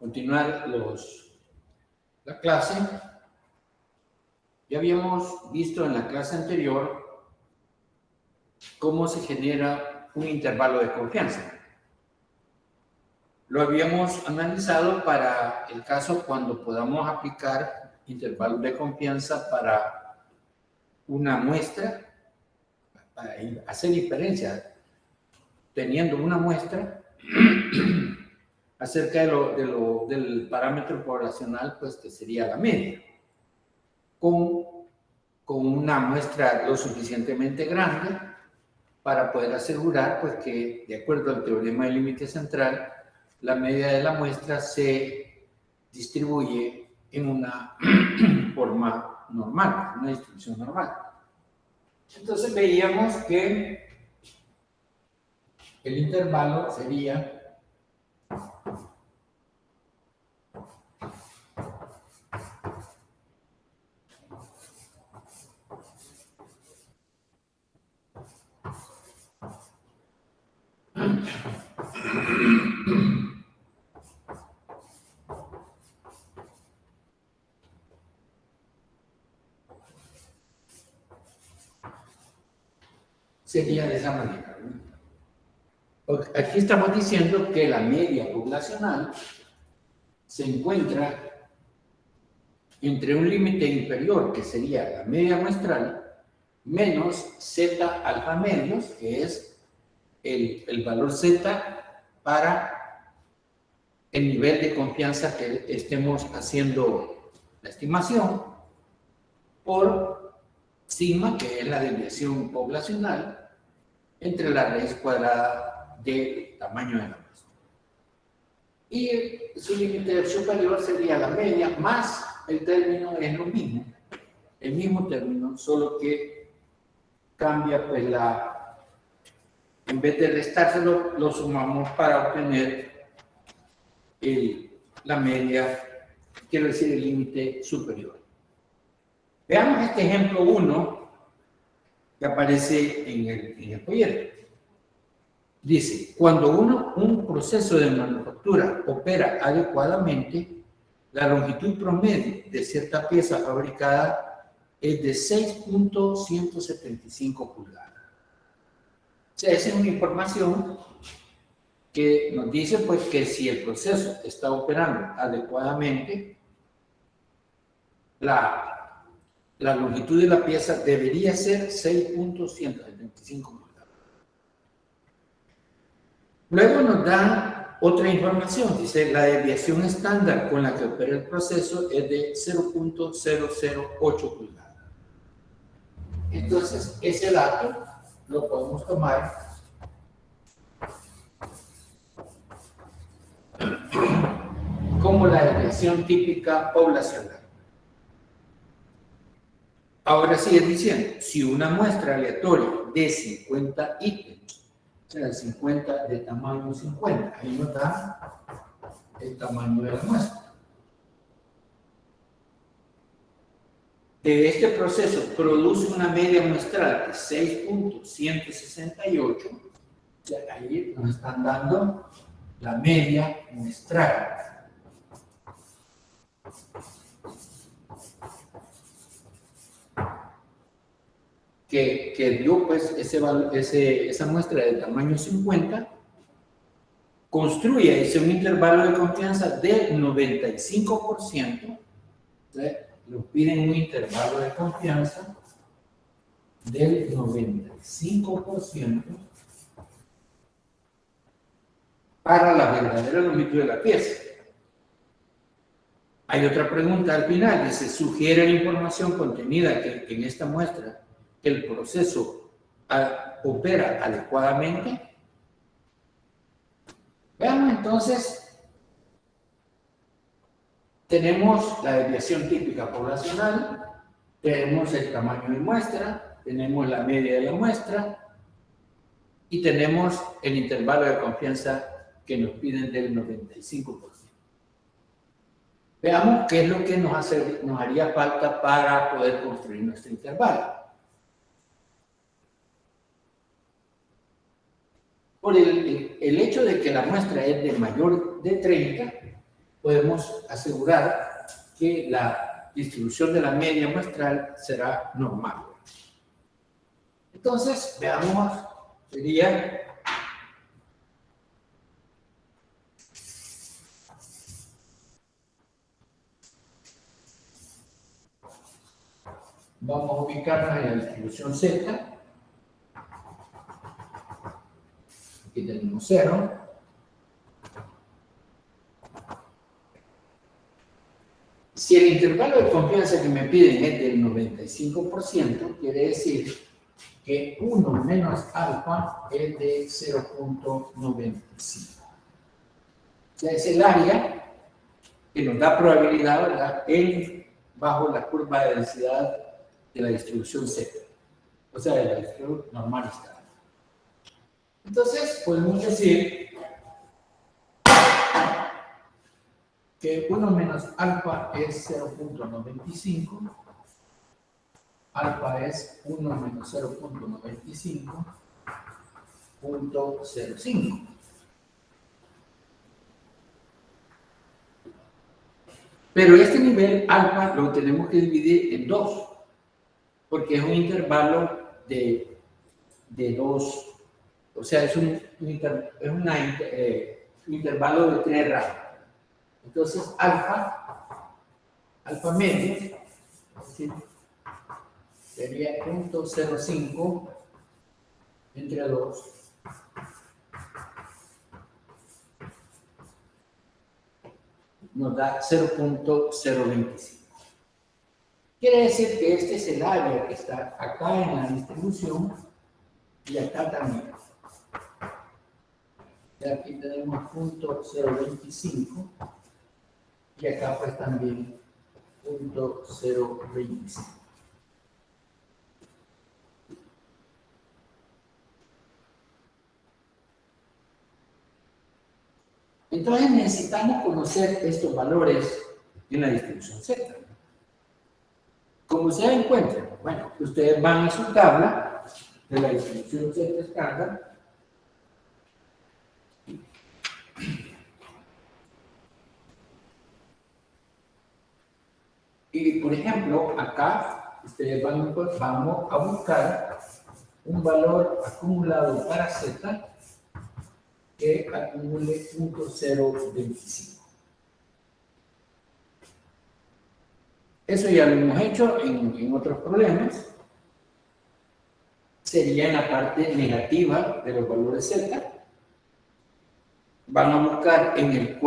continuar la clase. Ya habíamos visto en la clase anterior cómo se genera un intervalo de confianza. Lo habíamos analizado para el caso cuando podamos aplicar intervalos de confianza para una muestra, para hacer diferencia, teniendo una muestra acerca del parámetro poblacional, pues que sería la media, con una muestra lo suficientemente grande para poder asegurar pues, que, de acuerdo al teorema del límite central, la media de la muestra se distribuye en una forma normal, una distribución normal. Entonces veíamos que el intervalo sería sería de esa manera. Aquí estamos diciendo que la media poblacional se encuentra entre un límite inferior, que sería la media muestral, menos z alfa medios, que es el valor z para el nivel de confianza que estemos haciendo la estimación, por sigma, que es la desviación poblacional, entre la raíz cuadrada del tamaño de la muestra. Y su límite superior sería la media, más el término es lo mismo, el mismo término, solo que cambia pues en vez de restárselo, lo sumamos para obtener la media, quiero decir el límite superior. Veamos este ejemplo 1 que aparece en el folleto. Dice, cuando un proceso de manufactura opera adecuadamente, la longitud promedio de cierta pieza fabricada es de 6.175 pulgadas. O sea, esa es una información que nos dice pues, que si el proceso está operando adecuadamente, la longitud de la pieza debería ser 6.175 pulgadas. Luego nos da otra información, dice la desviación estándar con la que opera el proceso es de 0.008 pulgadas. Entonces, ese dato lo podemos tomar como la desviación típica poblacional. Ahora sigue diciendo, si una muestra aleatoria de 50 ítems, o sea, 50 de tamaño 50, ahí nos da el tamaño de la muestra. De este proceso produce una media muestral de 6.168, o sea, ahí nos están dando la media muestral. Que dio pues esa muestra de tamaño 50, construye un intervalo de confianza del 95%, nos piden un intervalo de confianza del 95% para la verdadera longitud de la pieza. Hay otra pregunta al final, dice, ¿sugiere la información contenida que en esta muestra que el proceso opera adecuadamente? Veamos entonces, tenemos la desviación típica poblacional, tenemos el tamaño de muestra, tenemos la media de la muestra y tenemos el intervalo de confianza que nos piden del 95%. Veamos qué es lo que nos haría falta para poder construir nuestro intervalo. Por el hecho de que la muestra es de mayor de 30, podemos asegurar que la distribución de la media muestral será normal. Entonces, veamos, sería vamos a ubicarnos en la distribución Z. Aquí tenemos 0. Si el intervalo de confianza que me piden es del 95%, quiere decir que 1 menos alfa es de 0.95. O sea, es el área que nos da probabilidad, ¿verdad?, bajo la curva de densidad de la distribución Z. O sea, de la distribución normal estándar. Entonces, podemos decir que 1 menos alfa es 0.95, alfa es 1 menos 0.95.05. Pero este nivel alfa lo tenemos que dividir en 2, porque es un intervalo de 2, o sea, es un intervalo de 3 radios. Entonces, alfa medio, ¿sí?, sería 0.05 entre 2 nos da 0.025. Quiere decir que este es el área que está acá en la distribución y acá también. Y aquí tenemos 0.025 y acá pues también 0.025. Entonces necesitamos conocer estos valores en la distribución Z. ¿Cómo se encuentran? Bueno, ustedes van a su tabla de la distribución Z estándar. Y, por ejemplo, acá ustedes vamos a buscar un valor acumulado para Z que acumule 0.25. Eso ya lo hemos hecho en otros problemas. Sería en la parte negativa de los valores Z. Van a buscar en el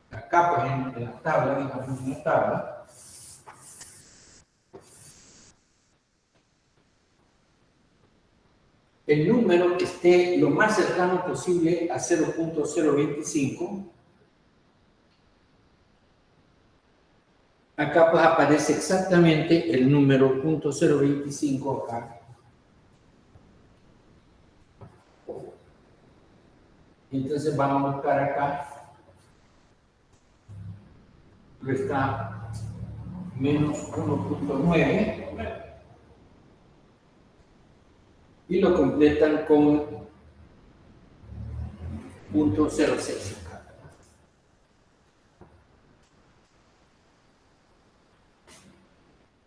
acá, pues en la tabla, digamos, en la tabla. El número que esté lo más cercano posible a 0.025. Acá pues aparece exactamente el número 0.025 acá. Entonces vamos a buscar acá. Está menos 1.9 y lo completan con 0.06.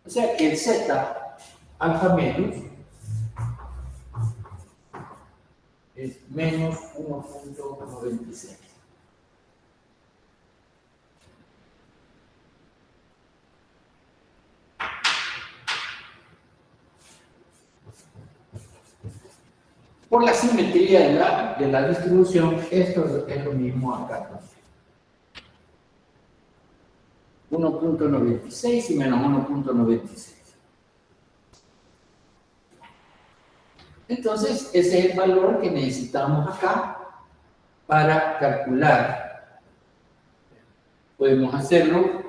O sea que el Z alfa menos es menos 1.96. Por la simetría de la distribución, esto es lo mismo acá. 1.96 y menos 1.96. Entonces, ese es el valor que necesitamos acá para calcular. Podemos hacerlo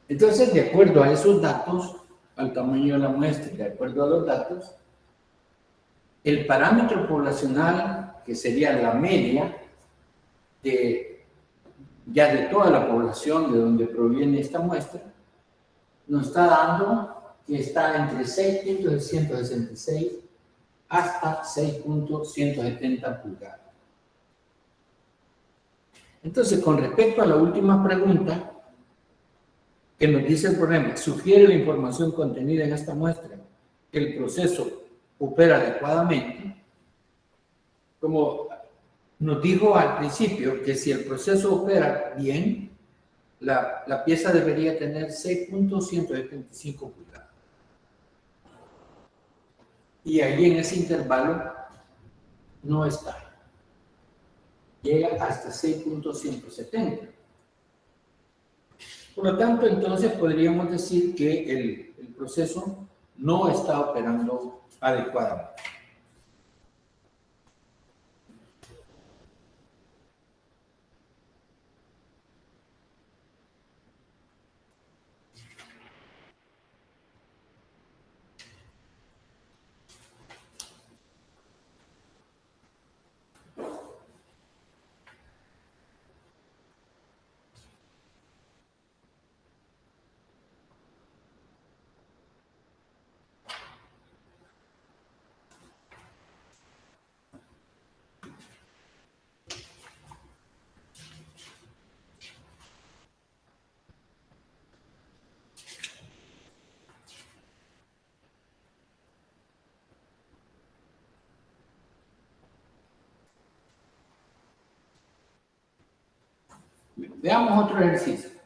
Entonces, de acuerdo a esos datos, al tamaño de la muestra, de acuerdo a los datos, el parámetro poblacional, que sería la media ya de toda la población de donde proviene esta muestra, nos está dando que está entre 6.166 hasta 6.170 pulgadas. Entonces, con respecto a la última pregunta, que nos dice el problema, ¿sugiere la información contenida en esta muestra que el proceso opera adecuadamente? Como nos dijo al principio, que si el proceso opera bien, la pieza debería tener 6.175 pulgadas. Y ahí en ese intervalo no está. Llega hasta 6.170. Por lo tanto, entonces podríamos decir que el proceso no está operando adecuadamente. Veamos otro ejercicio.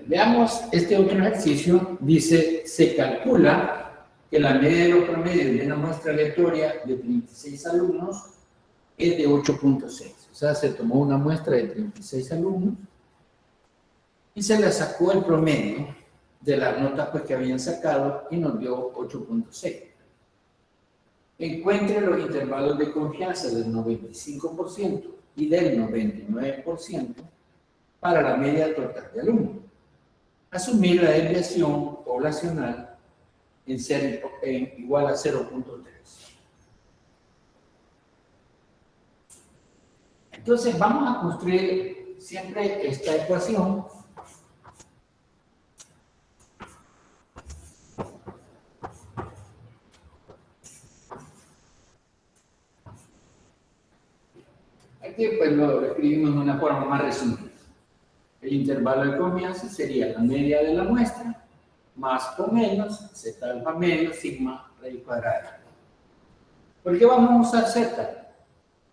Veamos este otro ejercicio. Dice, se calcula que la media de los promedios de una muestra aleatoria de 36 alumnos es de 8.6. O sea, se tomó una muestra de 36 alumnos y se le sacó el promedio de las notas pues, que habían sacado y nos dio 8.6. encuentre los intervalos de confianza del 95% y del 99% para la media total de alumnos. Asumir la desviación poblacional en igual a 0.3. Entonces vamos a construir siempre esta ecuación aquí pues lo escribimos de una forma más resumida. El intervalo de confianza sería la media de la muestra más o menos z alfa medio sigma raíz cuadrada. ¿Por qué vamos a usar z?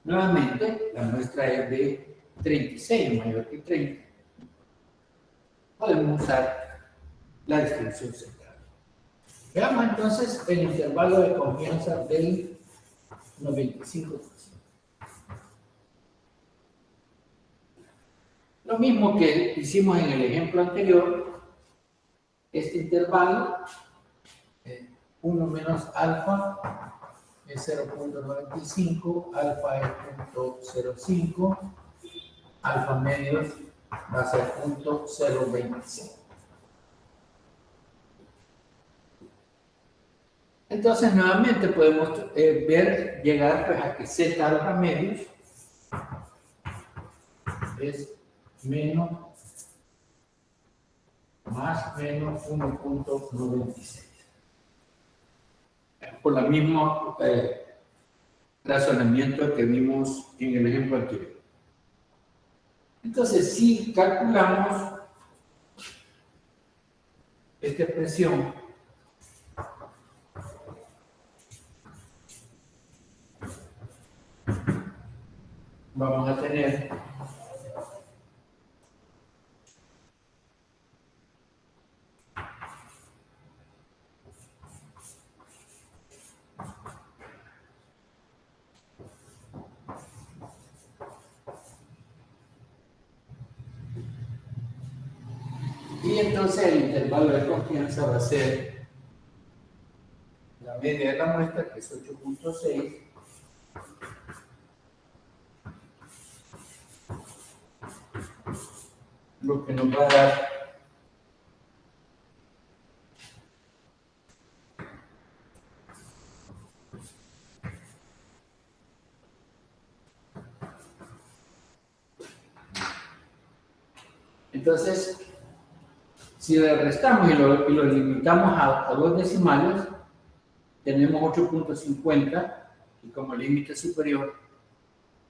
Nuevamente, la muestra es de 36, mayor que 30. Podemos usar la distribución central. Veamos entonces el intervalo de confianza del 95%. Lo mismo que hicimos en el ejemplo anterior, este intervalo, 1 menos alfa, es 0.95, alfa es 0.05, alfa medios va a ser 0.025. Entonces, nuevamente podemos llegar pues, a que z alfa medios es menos más menos 1.96. Por el mismo razonamiento que vimos en el ejemplo anterior. Entonces, si calculamos esta expresión, vamos a tener y entonces el intervalo de confianza va a ser la media de la muestra, que es 8.6, lo que nos va a dar entonces, si le restamos y lo limitamos a dos decimales, tenemos 8.50 y como límite superior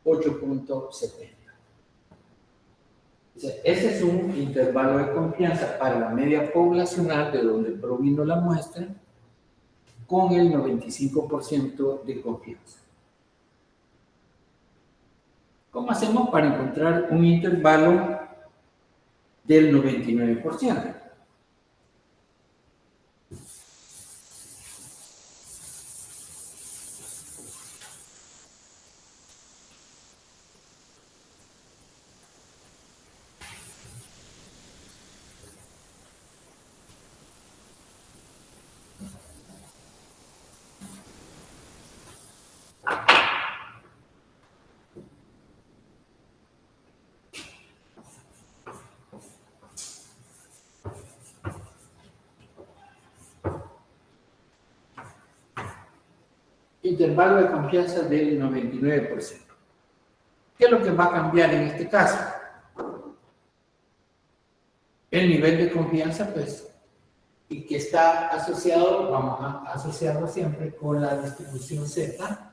8.70. Ese es un intervalo de confianza para la media poblacional de donde provino la muestra con el 95% de confianza. ¿Cómo hacemos para encontrar un intervalo del 99%? Intervalo de confianza del 99%. ¿Qué es lo que va a cambiar en este caso? El nivel de confianza, pues, y que está asociado, vamos a asociarlo siempre con la distribución Z.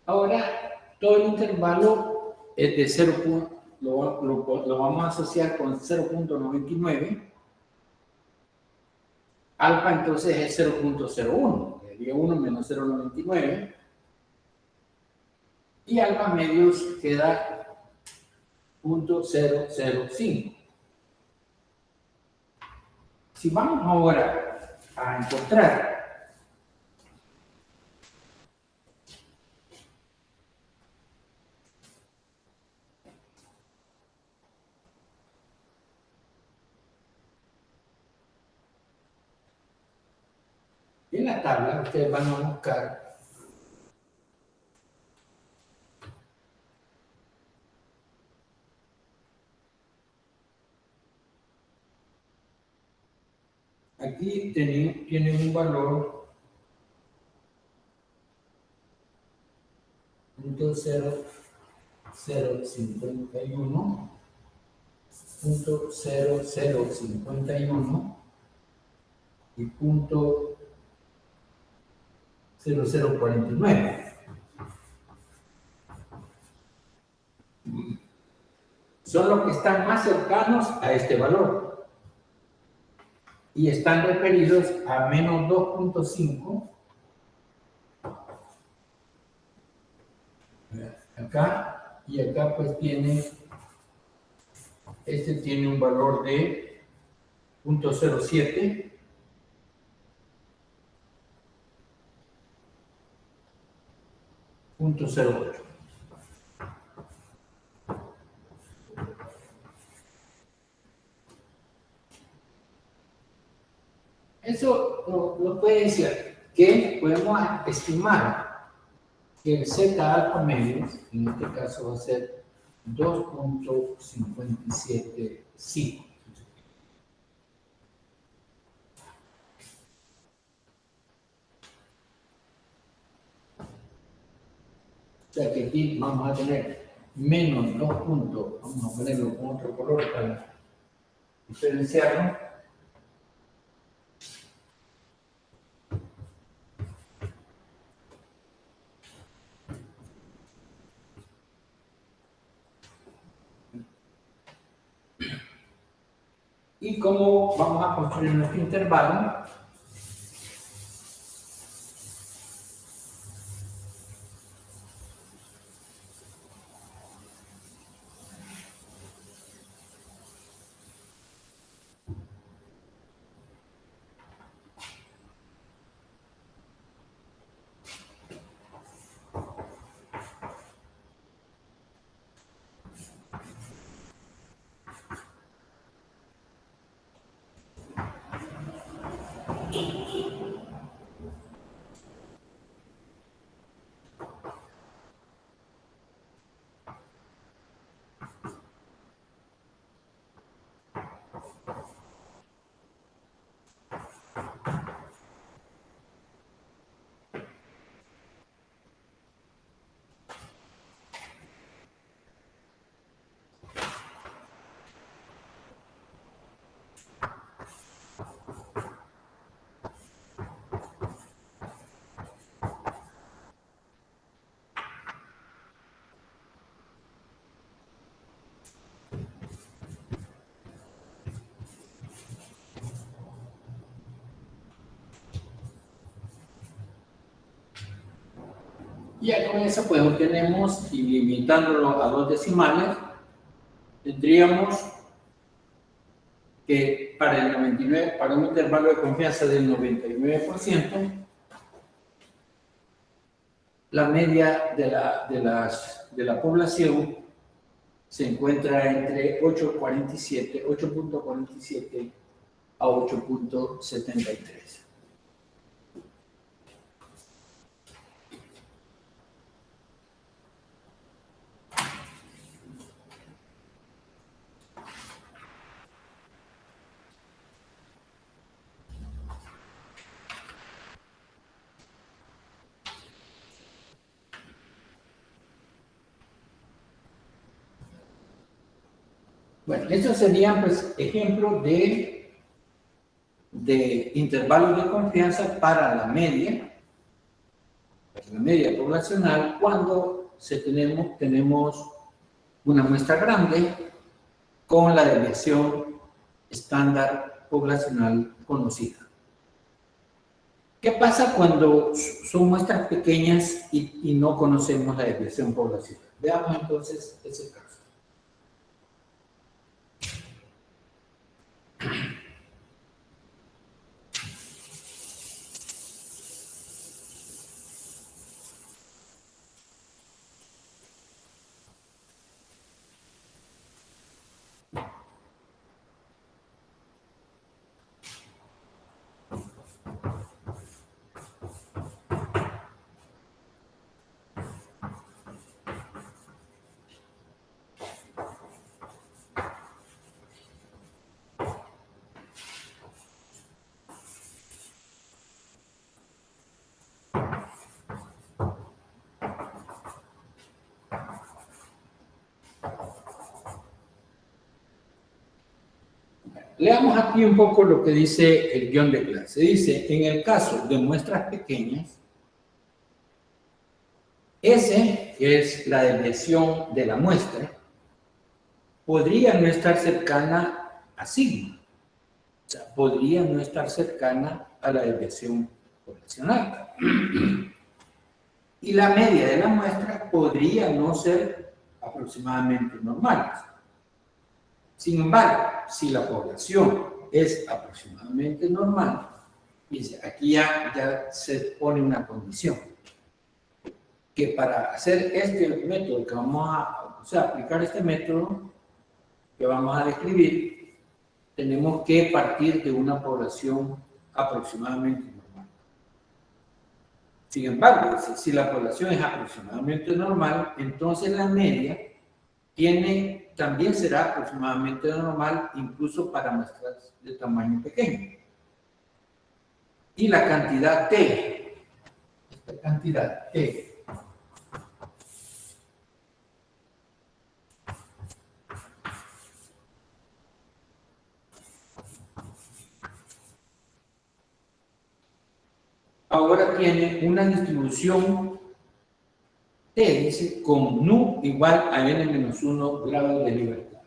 Ahora, todo el intervalo es de 0. Lo vamos a asociar con 0.99. Alfa entonces es 0.01, sería 1 menos 0.99. Y alfa medios queda 0.005. Si vamos ahora a encontrar en la tabla, ustedes van a buscar aquí tiene un valor 0.0051, 0.0051 y 0.0049. Son los que están más cercanos a este valor y están referidos a menos 2.5 acá, y acá pues este tiene un valor de 0.07, .08. Eso lo puede decir que podemos estimar que el Z alfa medio, en este caso va a ser 2.575. O sea que aquí vamos a tener menos 2 puntos, vamos a ponerlo con otro color para diferenciarlo. Y cómo vamos a construir nuestro intervalo. Ya con eso pues obtenemos, y limitándolo a 2 decimales, tendríamos que para el 99, para un intervalo de confianza del 99%, la media de la población se encuentra entre 8.47 a 8.73. Bueno, estos serían pues ejemplos de intervalos de confianza para la media poblacional cuando tenemos una muestra grande con la desviación estándar poblacional conocida. ¿Qué pasa cuando son muestras pequeñas y no conocemos la desviación poblacional? Veamos entonces ese caso. Leamos aquí un poco lo que dice el guión de clase. Dice, en el caso de muestras pequeñas, S, que es la desviación de la muestra, podría no estar cercana a sigma. O sea, podría no estar cercana a la desviación poblacional. Y la media de la muestra podría no ser aproximadamente normal. Sin embargo, si la población es aproximadamente normal, dice, aquí ya se pone una condición, que para hacer este método que vamos a, o sea, aplicar este método que vamos a describir, tenemos que partir de una población aproximadamente normal. Sin embargo, si la población es aproximadamente normal, entonces la media también será aproximadamente normal, incluso para muestras de tamaño pequeño. Y la cantidad T, esta cantidad T, ahora tiene una distribución T, dice, con nu igual a n-1 grados de libertad.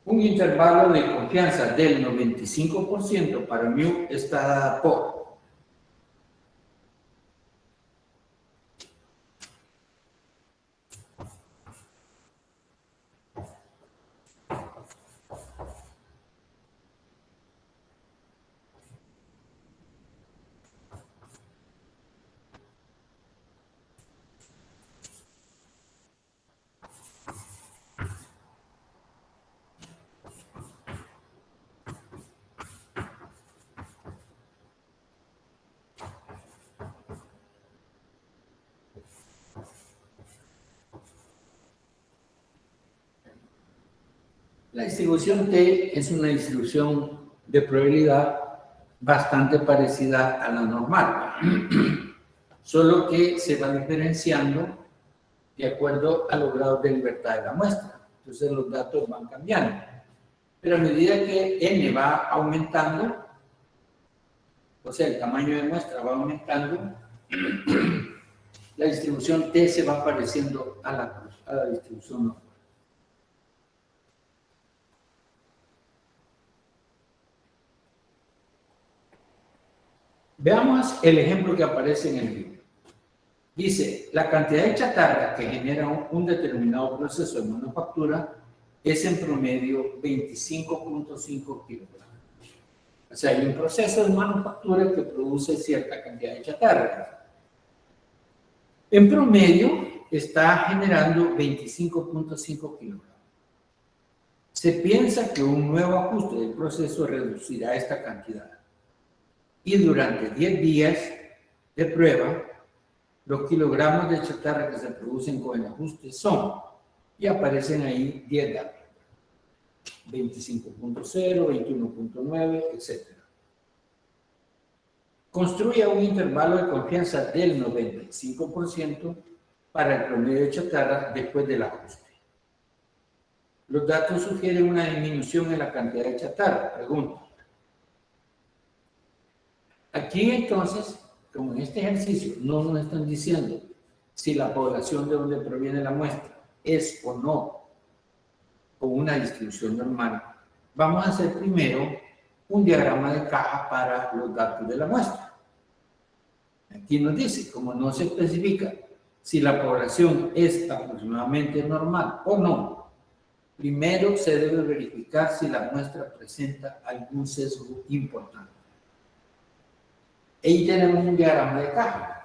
Un intervalo de confianza del 95% para mu está dada por la distribución T es una distribución de probabilidad bastante parecida a la normal, solo que se va diferenciando de acuerdo a los grados de libertad de la muestra. Entonces los datos van cambiando. Pero a medida que n va aumentando, o sea, el tamaño de muestra va aumentando, la distribución T se va pareciendo a la distribución normal. Veamos el ejemplo que aparece en el libro. Dice, la cantidad de chatarra que genera un determinado proceso de manufactura es en promedio 25.5 kilogramos. O sea, hay un proceso de manufactura que produce cierta cantidad de chatarra. En promedio está generando 25.5 kilogramos. Se piensa que un nuevo ajuste del proceso reducirá esta cantidad. Y durante 10 días de prueba, los kilogramos de chatarra que se producen con el ajuste son, y aparecen ahí 10 datos, 25.0, 21.9, etc. Construya un intervalo de confianza del 95% para el promedio de chatarra después del ajuste. Los datos sugieren una disminución en la cantidad de chatarra. Pregunta. Aquí entonces, como en este ejercicio no nos están diciendo si la población de donde proviene la muestra es o no con una distribución normal, vamos a hacer primero un diagrama de caja para los datos de la muestra. Aquí nos dice, como no se especifica si la población es aproximadamente normal o no, primero se debe verificar si la muestra presenta algún sesgo importante. Ahí tenemos un diagrama de caja.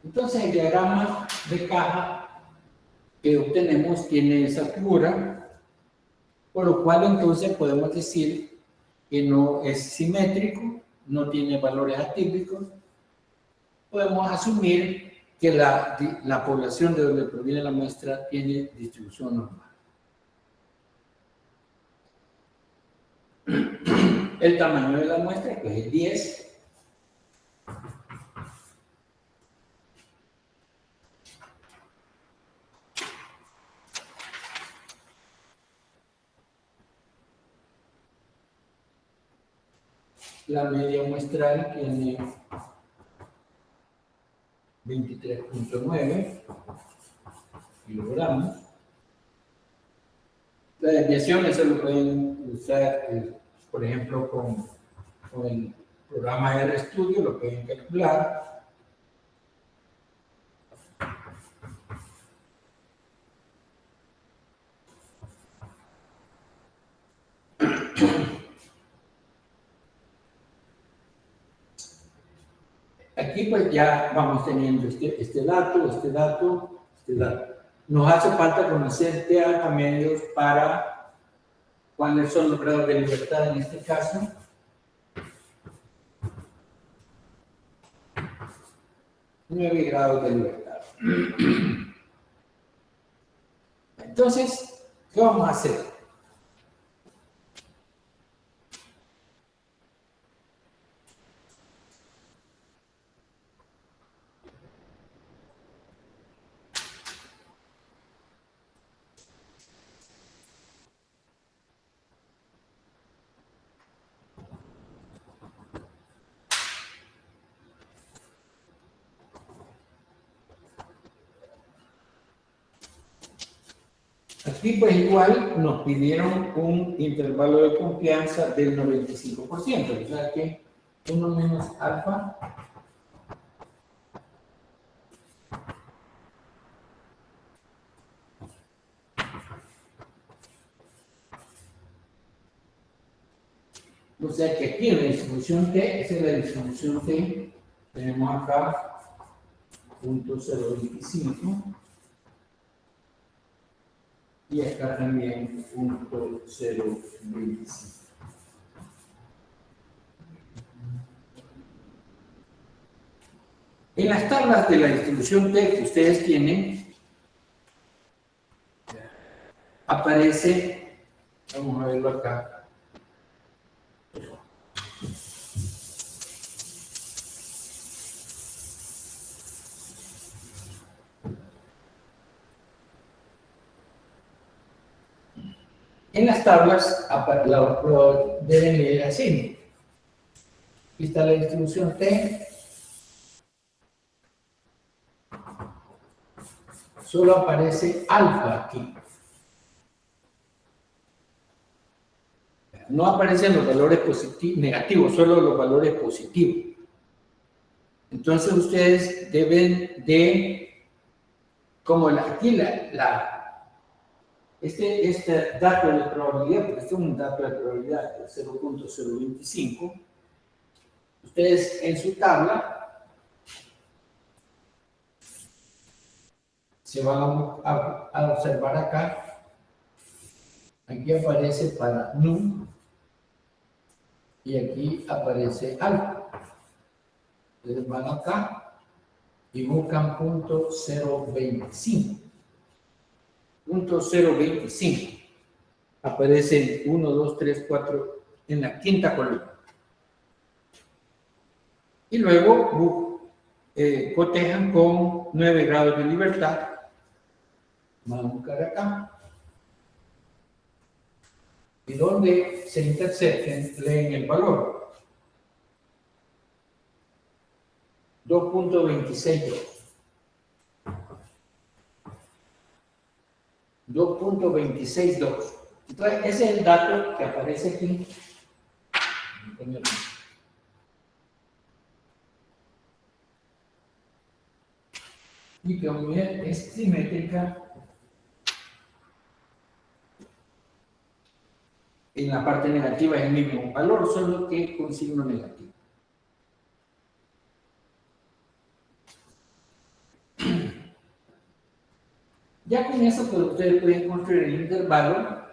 Entonces el diagrama de caja que obtenemos tiene esa figura, por lo cual entonces podemos decir que no es simétrico, no tiene valores atípicos. Podemos asumir que la población de donde proviene la muestra tiene distribución normal. El tamaño de la muestra pues es 10. La media muestral tiene 23.9 kilogramos. La desviación, eso lo pueden usar, por ejemplo, con el programa RStudio, lo pueden calcular. Aquí pues ya vamos teniendo este dato. Nos hace falta conocer T alfa medios para cuáles son los grados de libertad en este caso. Nueve grados de libertad. Entonces, ¿qué vamos a hacer? Aquí pues igual nos pidieron un intervalo de confianza del 95%, o sea que 1 menos alfa o sea que aquí en la distribución T, esa es la distribución T, tenemos acá 0.025 y acá también 0.025. En las tablas de la distribución T que ustedes tienen, aparece, vamos a verlo acá, en las tablas deben leer así. Aquí está la distribución T. Solo aparece alfa aquí. No aparecen los valores negativos, solo los valores positivos. Entonces ustedes deben de, como aquí este dato de probabilidad, porque este es un dato de probabilidad de 0.025, ustedes en su tabla se van a observar acá, aquí aparece para nu y aquí aparece alfa. Ustedes van acá y buscan punto 0.25. Punto 0.25. Aparecen 1, 2, 3, 4 en la quinta columna. y luego cotejan con 9 grados de libertad. Vamos a buscar acá. Y donde se intersecten, leen el valor. 2.262. 2.262. Entonces, ese es el dato que aparece aquí. Y que es simétrica en la parte negativa es el mismo valor, solo que con signo negativo. Ya con eso, pues ustedes pueden construir el intervalo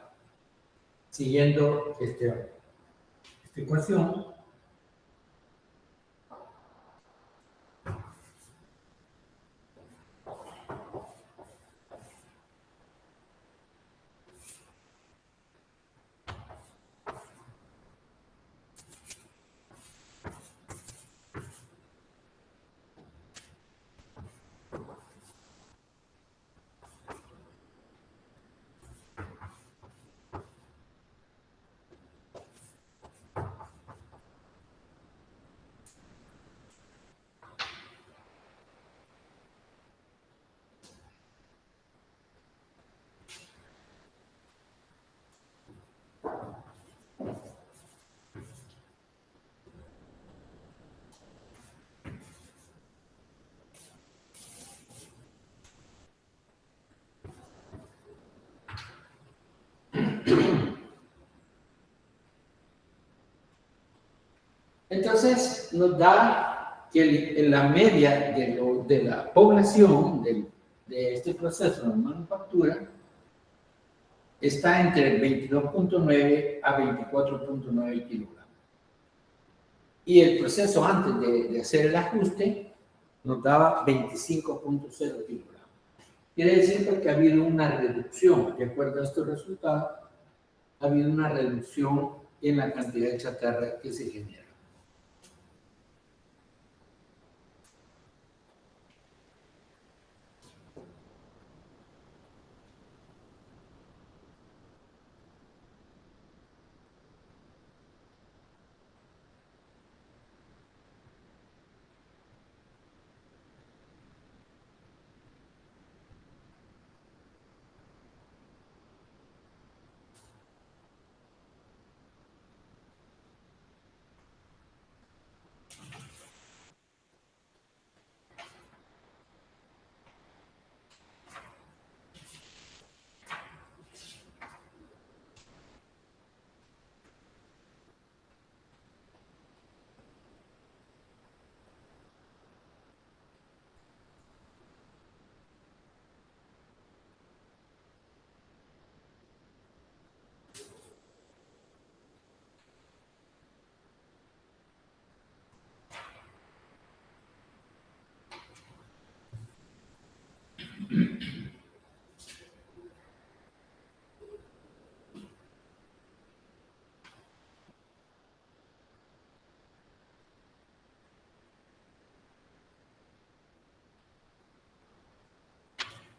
siguiendo esta ecuación. Entonces, nos da que la media de la población de este proceso de manufactura está entre 22.9 a 24.9 kilogramos. Y el proceso antes de hacer el ajuste nos daba 25.0 kilogramos. Quiere decir que ha habido una reducción, de acuerdo a estos resultados, ha habido una reducción en la cantidad de chatarra que se genera.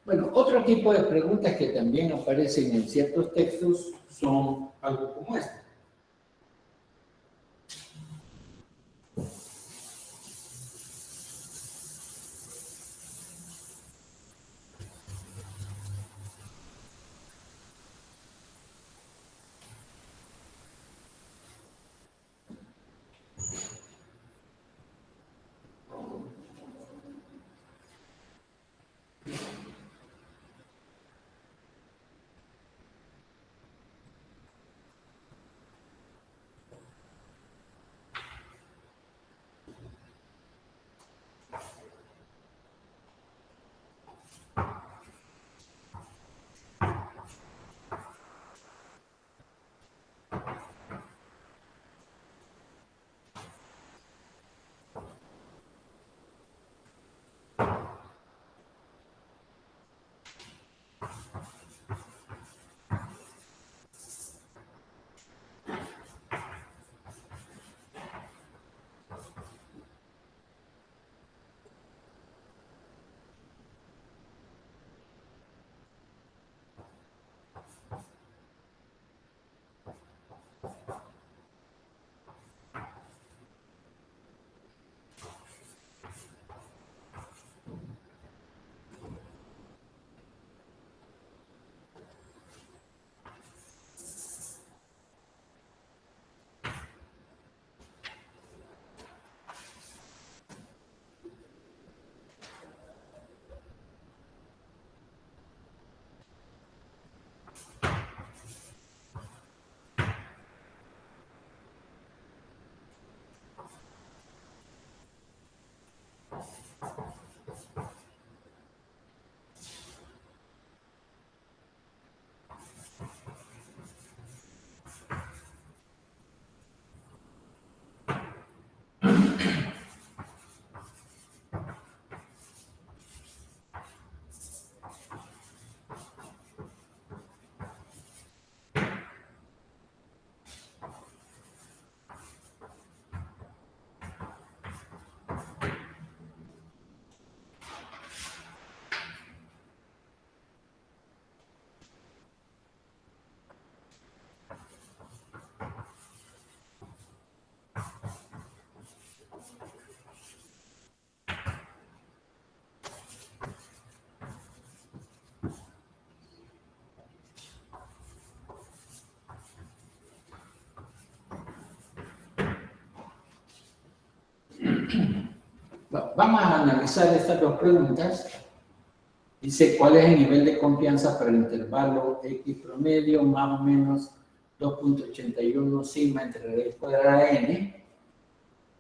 Bueno, otro tipo de preguntas que también aparecen en ciertos textos son algo como este. Vamos a analizar estas dos preguntas. Dice, ¿cuál es el nivel de confianza para el intervalo X promedio más o menos 2.81 sigma entre raíz cuadrada de n?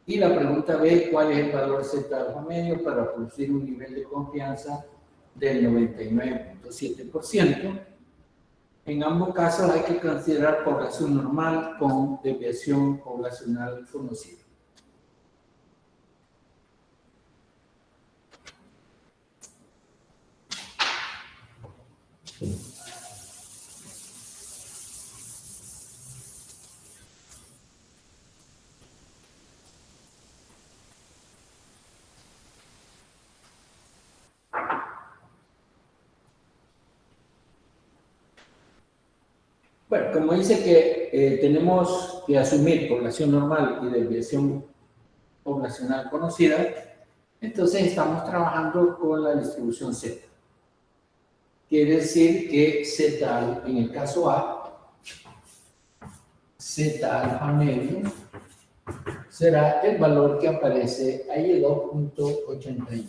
Y la pregunta B, ¿cuál es el valor Z alfa medio para producir un nivel de confianza del 99.7%? En ambos casos hay que considerar población normal con desviación poblacional conocida. Bueno, como dice que tenemos que asumir población normal y desviación poblacional conocida, entonces estamos trabajando con la distribución Z. Quiere decir que Z, en el caso A, Z alfa medio será el valor que aparece ahí de 2.81.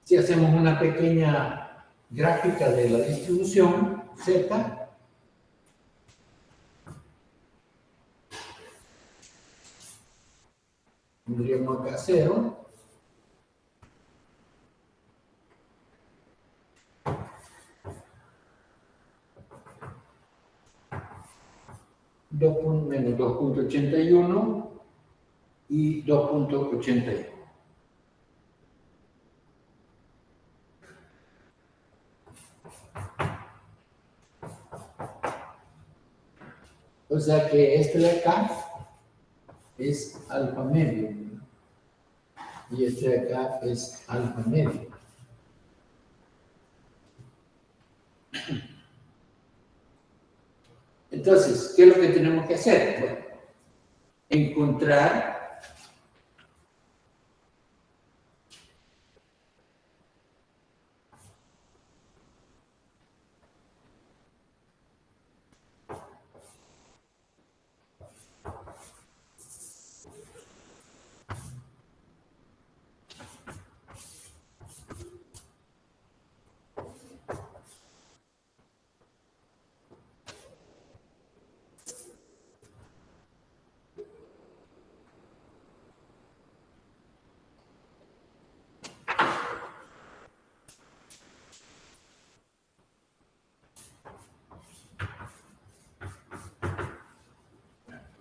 Si hacemos una pequeña gráfica de la distribución Z, tendríamos acá 0, menos 2.81 y 2.81. O sea que este de acá es alfa medio, ¿no? Y este de acá es alfa medio. Entonces, ¿qué es lo que tenemos que hacer? Bueno, encontrar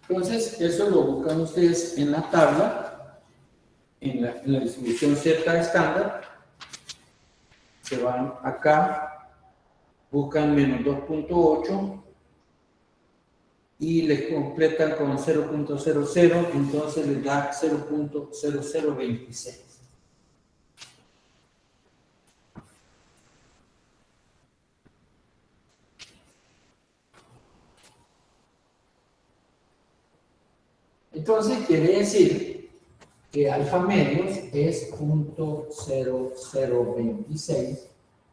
entonces, eso lo buscan ustedes en la tabla, en la distribución Z estándar. Se van acá, buscan menos 2.8 y les completan con 0.00, entonces les da 0.0026. Entonces quiere decir que alfa medios es 0.0026,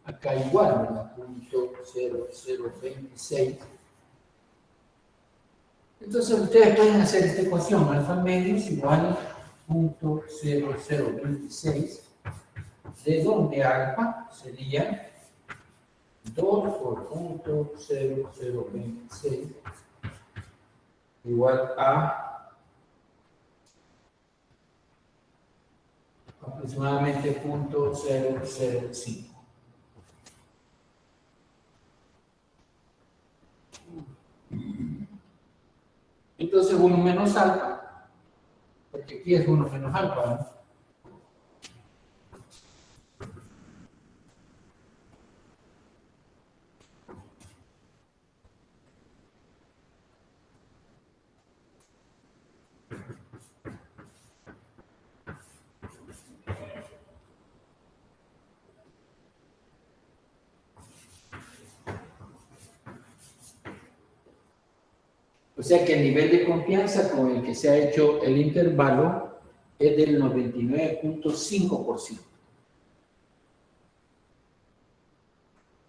acá igual, ¿verdad? 0.0026. Entonces ustedes pueden hacer esta ecuación, alfa medios igual a 0.0026, de donde alfa sería 2 por 0.0026 igual a aproximadamente 0.005. Entonces 1 menos alfa, porque aquí es 1 menos alfa, ¿no? O sea que el nivel de confianza con el que se ha hecho el intervalo es del 99.5%.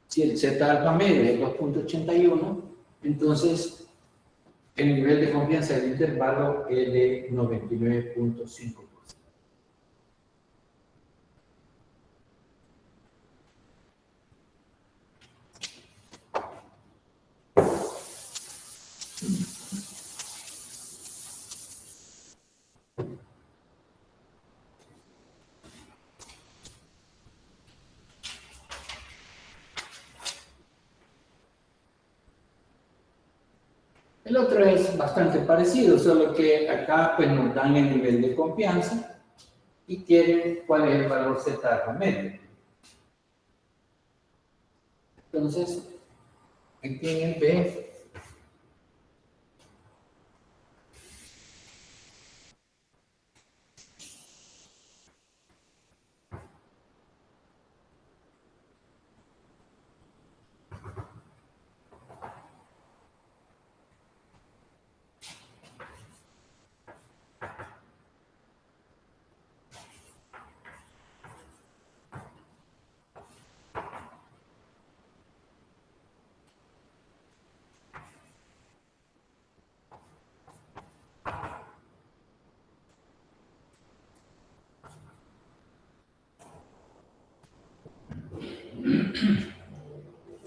Si el Z alfa medio es 2.81, entonces el nivel de confianza del intervalo es de 99.5%. El otro es bastante parecido, solo que acá pues nos dan el nivel de confianza y quieren cuál es el valor Z promedio. Entonces, aquí en el B,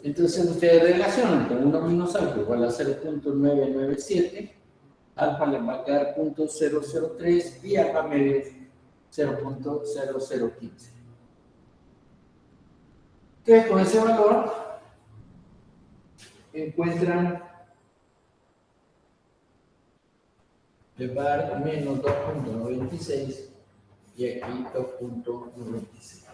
entonces ustedes relacionan con 1 menos alfa igual a 0.997, alfa le va a quedar 0.003 y alfa medio 0.0015. Entonces, con ese valor encuentran, les va a dar menos 2.96 y aquí 2.96.